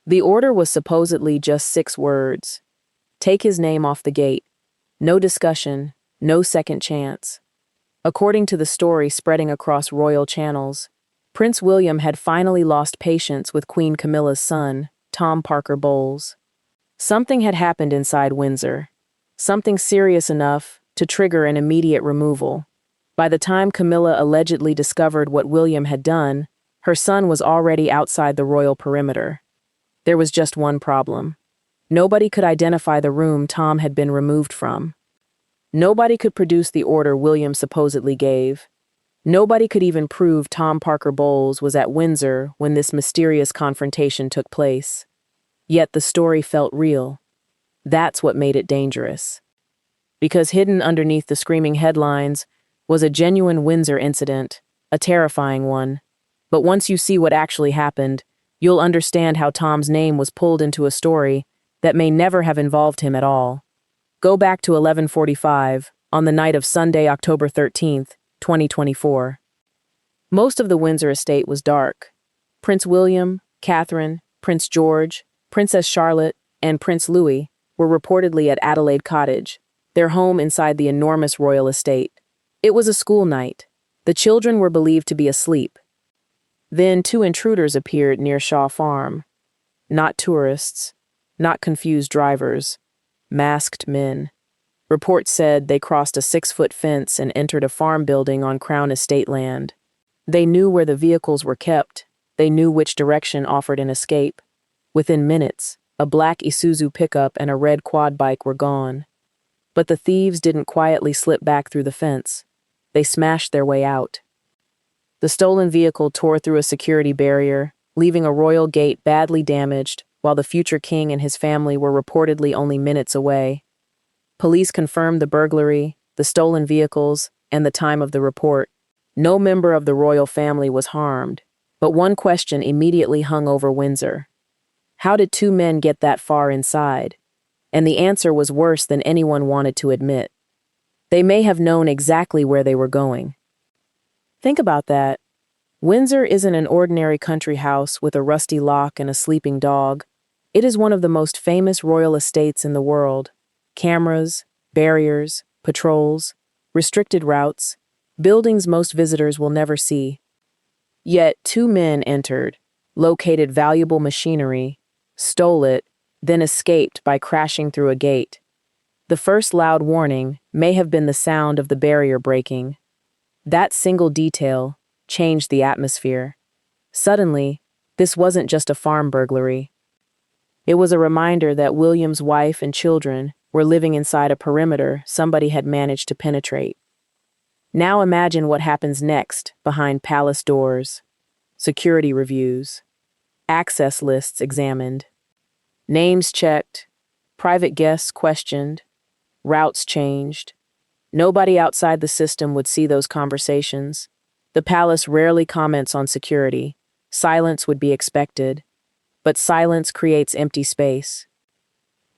The order was supposedly just 6 words. Take his name off the gate. No discussion, no second chance. According to the story spreading across royal channels, Prince William had finally lost patience with Queen Camilla's son, Tom Parker Bowles. Something had happened inside Windsor. Something serious enough to trigger an immediate removal. By the time Camilla allegedly discovered what William had done, her son was already outside the royal perimeter. There was just one problem. Nobody could identify the room Tom had been removed from. Nobody could produce the order William supposedly gave. Nobody could even prove Tom Parker Bowles was at Windsor when this mysterious confrontation took place. Yet the story felt real. That's what made it dangerous. Because hidden underneath the screaming headlines was a genuine Windsor incident, a terrifying one. But once you see what actually happened, you'll understand how Tom's name was pulled into a story that may never have involved him at all. Go back to 11:45, on the night of Sunday, October 13th, 2024. Most of the Windsor estate was dark. Prince William, Catherine, Prince George, Princess Charlotte, and Prince Louis were reportedly at Adelaide Cottage, their home inside the enormous royal estate. It was a school night. The children were believed to be asleep. Then 2 intruders appeared near Shaw Farm. Not tourists, not confused drivers, masked men. Reports said they crossed a 6-foot fence and entered a farm building on Crown Estate land. They knew where the vehicles were kept. They knew which direction offered an escape. Within minutes, a black Isuzu pickup and a red quad bike were gone. But the thieves didn't quietly slip back through the fence. They smashed their way out. The stolen vehicle tore through a security barrier, leaving a royal gate badly damaged, while the future king and his family were reportedly only minutes away. Police confirmed the burglary, the stolen vehicles, and the time of the report. No member of the royal family was harmed, but one question immediately hung over Windsor. How did 2 men get that far inside? And the answer was worse than anyone wanted to admit. They may have known exactly where they were going. Think about that. Windsor isn't an ordinary country house with a rusty lock and a sleeping dog. It is one of the most famous royal estates in the world. Cameras, barriers, patrols, restricted routes, buildings most visitors will never see. Yet 2 men entered, located valuable machinery, stole it, then escaped by crashing through a gate. The first loud warning may have been the sound of the barrier breaking. That single detail changed the atmosphere. Suddenly, this wasn't just a farm burglary. It was a reminder that William's wife and children were living inside a perimeter somebody had managed to penetrate. Now imagine what happens next behind palace doors. Security reviews. Access lists examined. Names checked. Private guests questioned. Routes changed. Nobody outside the system would see those conversations. The palace rarely comments on security. Silence would be expected. But silence creates empty space.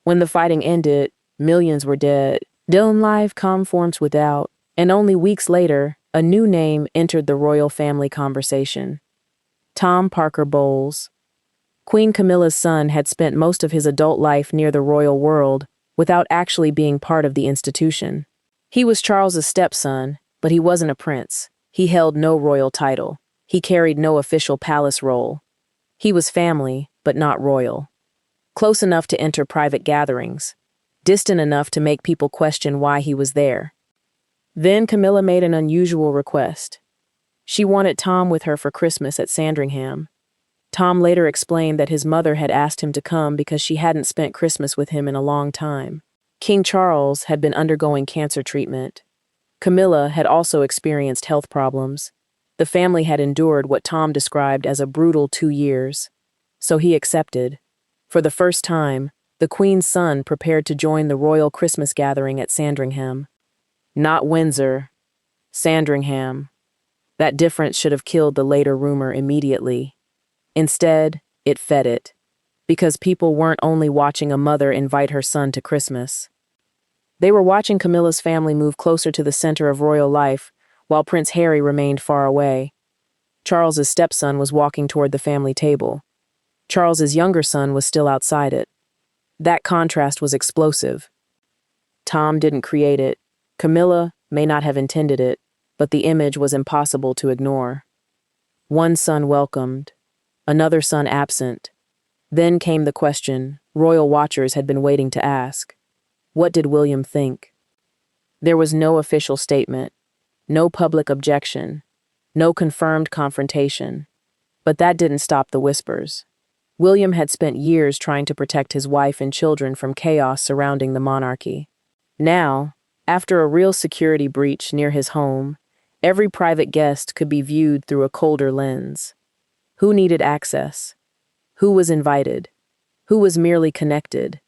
When the fighting ended, millions were dead. Dylan live conforms without, and only weeks later, a new name entered the royal family conversation. Tom Parker Bowles. Queen Camilla's son had spent most of his adult life near the royal world without actually being part of the institution. He was Charles's stepson, but he wasn't a prince. He held no royal title. He carried no official palace role. He was family, but not royal. Close enough to enter private gatherings. Distant enough to make people question why he was there. Then Camilla made an unusual request. She wanted Tom with her for Christmas at Sandringham. Tom later explained that his mother had asked him to come because she hadn't spent Christmas with him in a long time. King Charles had been undergoing cancer treatment. Camilla had also experienced health problems. The family had endured what Tom described as a brutal 2 years. So he accepted. For the first time, the Queen's son prepared to join the royal Christmas gathering at Sandringham. Not Windsor. Sandringham. That difference should have killed the later rumor immediately. Instead, it fed it. Because people weren't only watching a mother invite her son to Christmas. They were watching Camilla's family move closer to the center of royal life, while Prince Harry remained far away. Charles's stepson was walking toward the family table. Charles's younger son was still outside it. That contrast was explosive. Tom didn't create it. Camilla may not have intended it, but the image was impossible to ignore. One son welcomed, another son absent. Then came the question royal watchers had been waiting to ask. What did William think? There was no official statement, no public objection, no confirmed confrontation. But that didn't stop the whispers. William had spent years trying to protect his wife and children from chaos surrounding the monarchy. Now, after a real security breach near his home, every private guest could be viewed through a colder lens. Who needed access? Who was invited? Who was merely connected?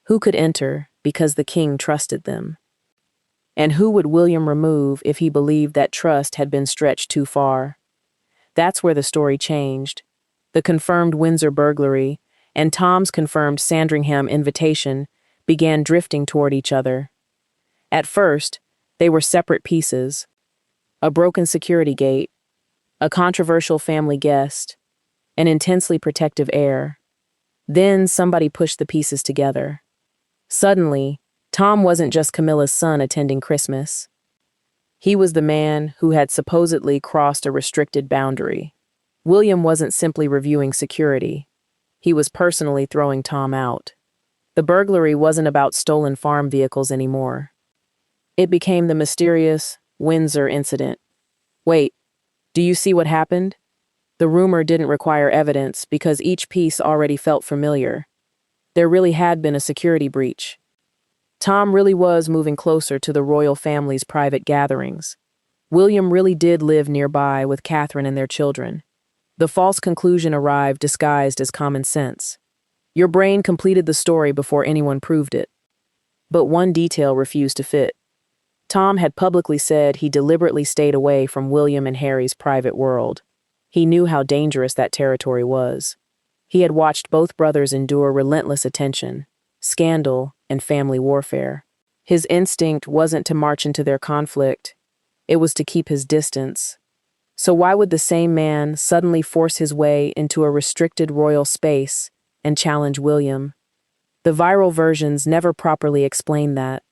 Who could enter because the king trusted them? And who would William remove if he believed that trust had been stretched too far? That's where the story changed. The confirmed Windsor burglary and Tom's confirmed Sandringham invitation began drifting toward each other. At first, they were separate pieces. A broken security gate, a controversial family guest, an intensely protective heir. Then somebody pushed the pieces together. Suddenly, Tom wasn't just Camilla's son attending Christmas. He was the man who had supposedly crossed a restricted boundary. William wasn't simply reviewing security. He was personally throwing Tom out. The burglary wasn't about stolen farm vehicles anymore. It became the mysterious Windsor incident. Wait, do you see what happened? The rumor didn't require evidence because each piece already felt familiar. There really had been a security breach. Tom really was moving closer to the royal family's private gatherings. William really did live nearby with Catherine and their children. The false conclusion arrived disguised as common sense. Your brain completed the story before anyone proved it. But one detail refused to fit. Tom had publicly said he deliberately stayed away from William and Harry's private world. He knew how dangerous that territory was. He had watched both brothers endure relentless attention, scandal, and family warfare. His instinct wasn't to march into their conflict. It was to keep his distance. So why would the same man suddenly force his way into a restricted royal space and challenge William? The viral versions never properly explained that.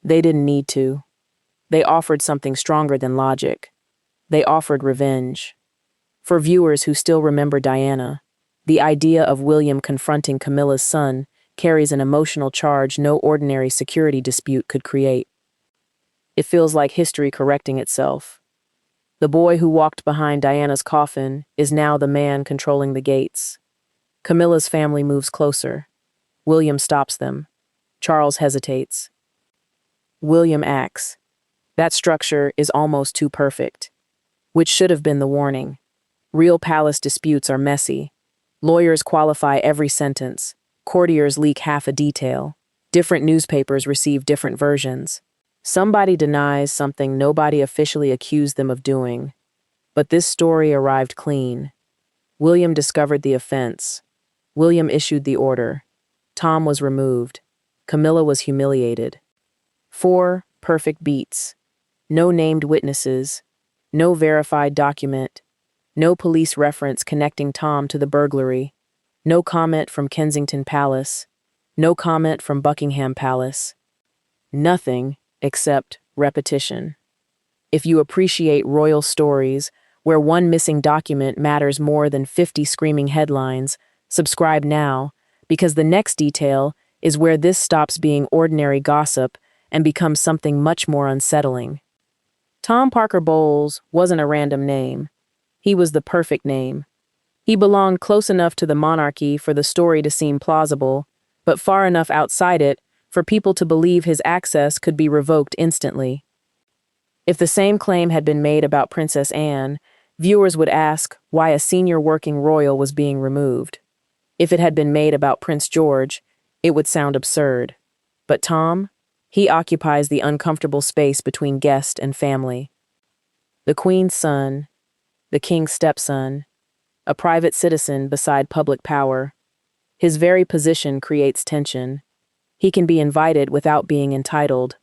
They didn't need to. They offered something stronger than logic. They offered revenge. For viewers who still remember Diana, the idea of William confronting Camilla's son carries an emotional charge no ordinary security dispute could create. It feels like history correcting itself. The boy who walked behind Diana's coffin is now the man controlling the gates. Camilla's family moves closer. William stops them. Charles hesitates. William acts. That structure is almost too perfect. Which should have been the warning. Real palace disputes are messy. Lawyers qualify every sentence. Courtiers leak half a detail. Different newspapers receive different versions. Somebody denies something nobody officially accused them of doing. But this story arrived clean. William discovered the offense. William issued the order. Tom was removed. Camilla was humiliated. 4 perfect beats. No named witnesses. No verified document. No police reference connecting Tom to the burglary. No comment from Kensington Palace. No comment from Buckingham Palace. Nothing except repetition. If you appreciate royal stories where one missing document matters more than 50 screaming headlines, subscribe now, because the next detail is where this stops being ordinary gossip and becomes something much more unsettling. Tom Parker Bowles wasn't a random name. He was the perfect name. He belonged close enough to the monarchy for the story to seem plausible, but far enough outside it for people to believe his access could be revoked instantly. If the same claim had been made about Princess Anne, viewers would ask why a senior working royal was being removed. If it had been made about Prince George, it would sound absurd. But Tom? He occupies the uncomfortable space between guest and family. The Queen's son, the King's stepson, a private citizen beside public power. His very position creates tension. He can be invited without being entitled,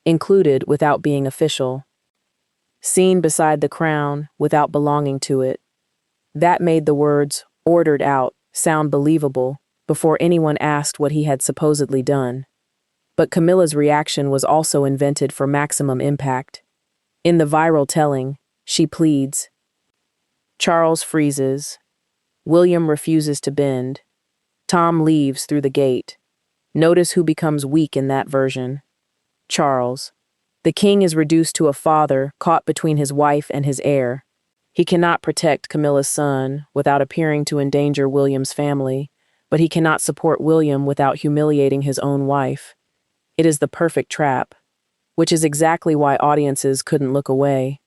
included without being official, seen beside the crown without belonging to it. That made the words "ordered out" sound believable before anyone asked what he had supposedly done. But Camilla's reaction was also invented for maximum impact. In the viral telling, she pleads. Charles freezes. William refuses to bend. Tom leaves through the gate. Notice who becomes weak in that version. Charles. The king is reduced to a father caught between his wife and his heir. He cannot protect Camilla's son without appearing to endanger William's family, but he cannot support William without humiliating his own wife. It is the perfect trap, which is exactly why audiences couldn't look away.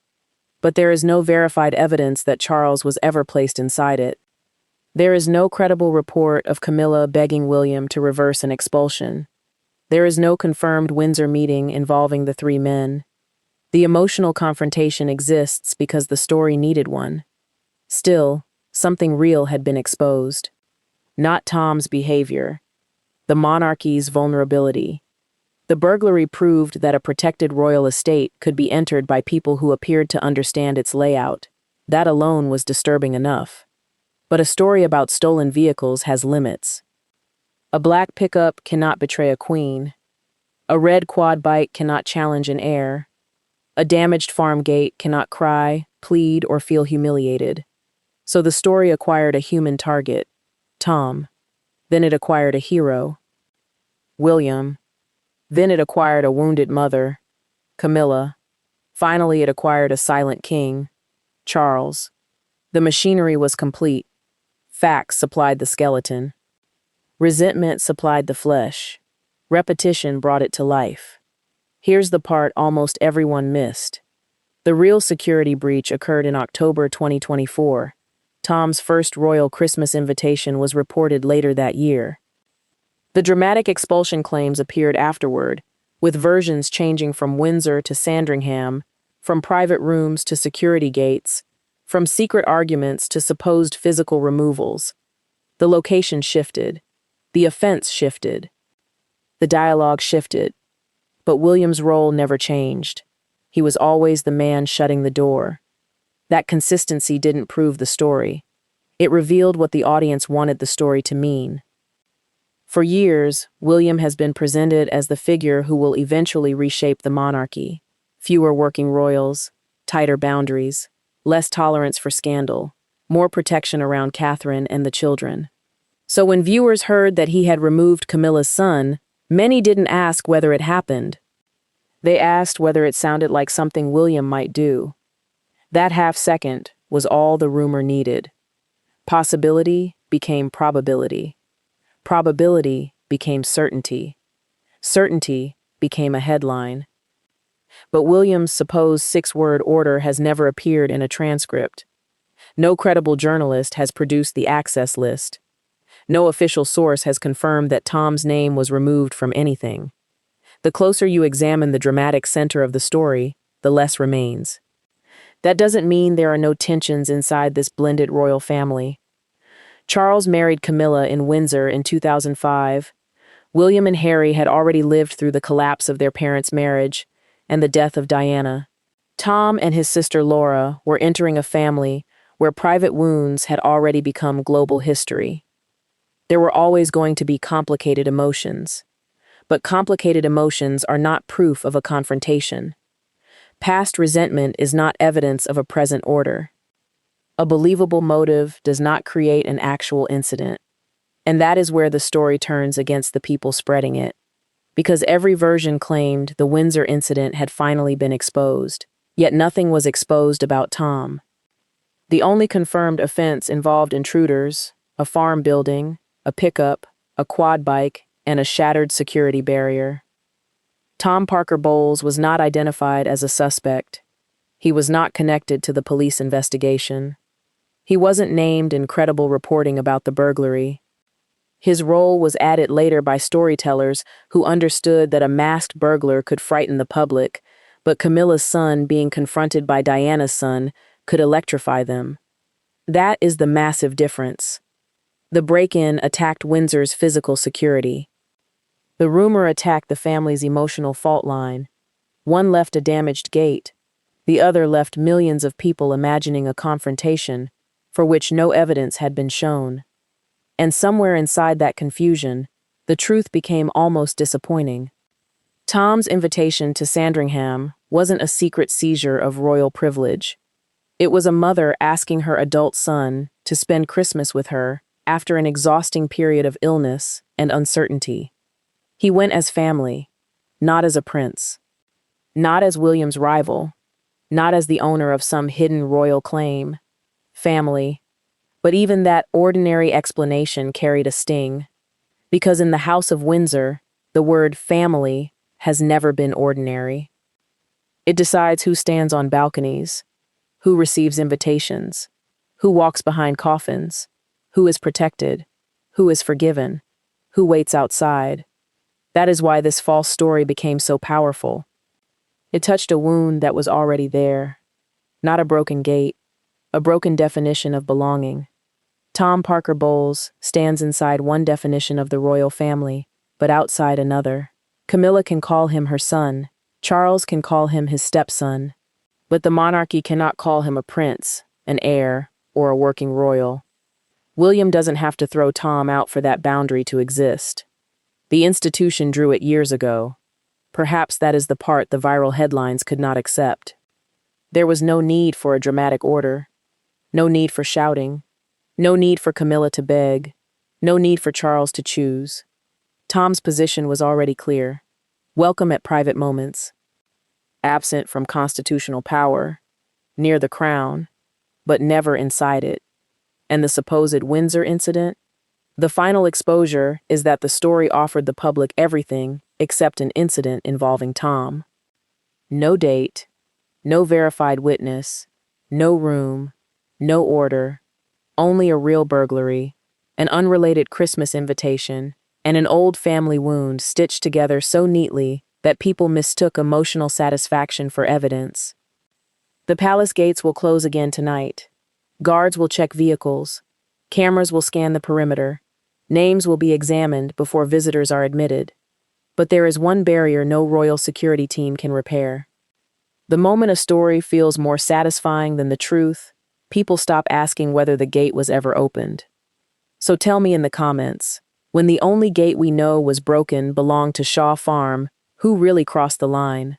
But there is no verified evidence that Charles was ever placed inside it. There is no credible report of Camilla begging William to reverse an expulsion. There is no confirmed Windsor meeting involving the three men. The emotional confrontation exists because the story needed one. Still, something real had been exposed. Not Tom's behavior. The monarchy's vulnerability. The burglary proved that a protected royal estate could be entered by people who appeared to understand its layout. That alone was disturbing enough. But a story about stolen vehicles has limits. A black pickup cannot betray a queen. A red quad bike cannot challenge an heir. A damaged farm gate cannot cry, plead, or feel humiliated. So the story acquired a human target, Tom. Then it acquired a hero, William. Then it acquired a wounded mother, Camilla. Finally, it acquired a silent king, Charles. The machinery was complete. Facts supplied the skeleton. Resentment supplied the flesh. Repetition brought it to life. Here's the part almost everyone missed. The real security breach occurred in October 2024. Tom's first royal Christmas invitation was reported later that year. The dramatic expulsion claims appeared afterward, with versions changing from Windsor to Sandringham, from private rooms to security gates, from secret arguments to supposed physical removals. The location shifted. The offense shifted. The dialogue shifted. But William's role never changed. He was always the man shutting the door. That consistency didn't prove the story. It revealed what the audience wanted the story to mean. For years, William has been presented as the figure who will eventually reshape the monarchy. Fewer working royals, tighter boundaries, less tolerance for scandal, more protection around Catherine and the children. So when viewers heard that he had removed Camilla's son, many didn't ask whether it happened. They asked whether it sounded like something William might do. That half-second was all the rumor needed. Possibility became probability. Probability became certainty. Certainty became a headline. But William's supposed 6-word order has never appeared in a transcript. No credible journalist has produced the access list. No official source has confirmed that Tom's name was removed from anything. The closer you examine the dramatic center of the story, the less remains. That doesn't mean there are no tensions inside this blended royal family. Charles married Camilla in Windsor in 2005. William and Harry had already lived through the collapse of their parents' marriage and the death of Diana. Tom and his sister Laura were entering a family where private wounds had already become global history. There were always going to be complicated emotions. But complicated emotions are not proof of a confrontation. Past resentment is not evidence of a present order. A believable motive does not create an actual incident. And that is where the story turns against the people spreading it. Because every version claimed the Windsor incident had finally been exposed, yet nothing was exposed about Tom. The only confirmed offense involved intruders, a farm building, a pickup, a quad bike, and a shattered security barrier. Tom Parker Bowles was not identified as a suspect. He was not connected to the police investigation. He wasn't named in credible reporting about the burglary. His role was added later by storytellers who understood that a masked burglar could frighten the public, but Camilla's son being confronted by Diana's son could electrify them. That is the massive difference. The break-in attacked Windsor's physical security. The rumor attacked the family's emotional fault line. One left a damaged gate. The other left millions of people imagining a confrontation for which no evidence had been shown. And somewhere inside that confusion, the truth became almost disappointing. Tom's invitation to Sandringham wasn't a secret seizure of royal privilege. It was a mother asking her adult son to spend Christmas with her after an exhausting period of illness and uncertainty. He went as family, not as a prince, not as William's rival, not as the owner of some hidden royal claim. Family. But even that ordinary explanation carried a sting, because in the House of Windsor, the word family has never been ordinary. It decides who stands on balconies, who receives invitations, who walks behind coffins, who is protected, who is forgiven, who waits outside. That is why this false story became so powerful. It touched a wound that was already there, not a broken gate, a broken definition of belonging. Tom Parker Bowles stands inside one definition of the royal family, but outside another. Camilla can call him her son, Charles can call him his stepson, but the monarchy cannot call him a prince, an heir, or a working royal. William doesn't have to throw Tom out for that boundary to exist. The institution drew it years ago. Perhaps that is the part the viral headlines could not accept. There was no need for a dramatic order, no need for shouting, no need for Camilla to beg, no need for Charles to choose. Tom's position was already clear. Welcome at private moments. Absent from constitutional power, near the crown, but never inside it. And the supposed Windsor incident? The final exposure is that the story offered the public everything except an incident involving Tom. No date, no verified witness, no room, no order, only a real burglary, an unrelated Christmas invitation, and an old family wound stitched together so neatly that people mistook emotional satisfaction for evidence. The palace gates will close again tonight. Guards will check vehicles. Cameras will scan the perimeter. Names will be examined before visitors are admitted. But there is one barrier no royal security team can repair. The moment a story feels more satisfying than the truth, people stop asking whether the gate was ever opened. So tell me in the comments, when the only gate we know was broken belonged to Shaw Farm, who really crossed the line?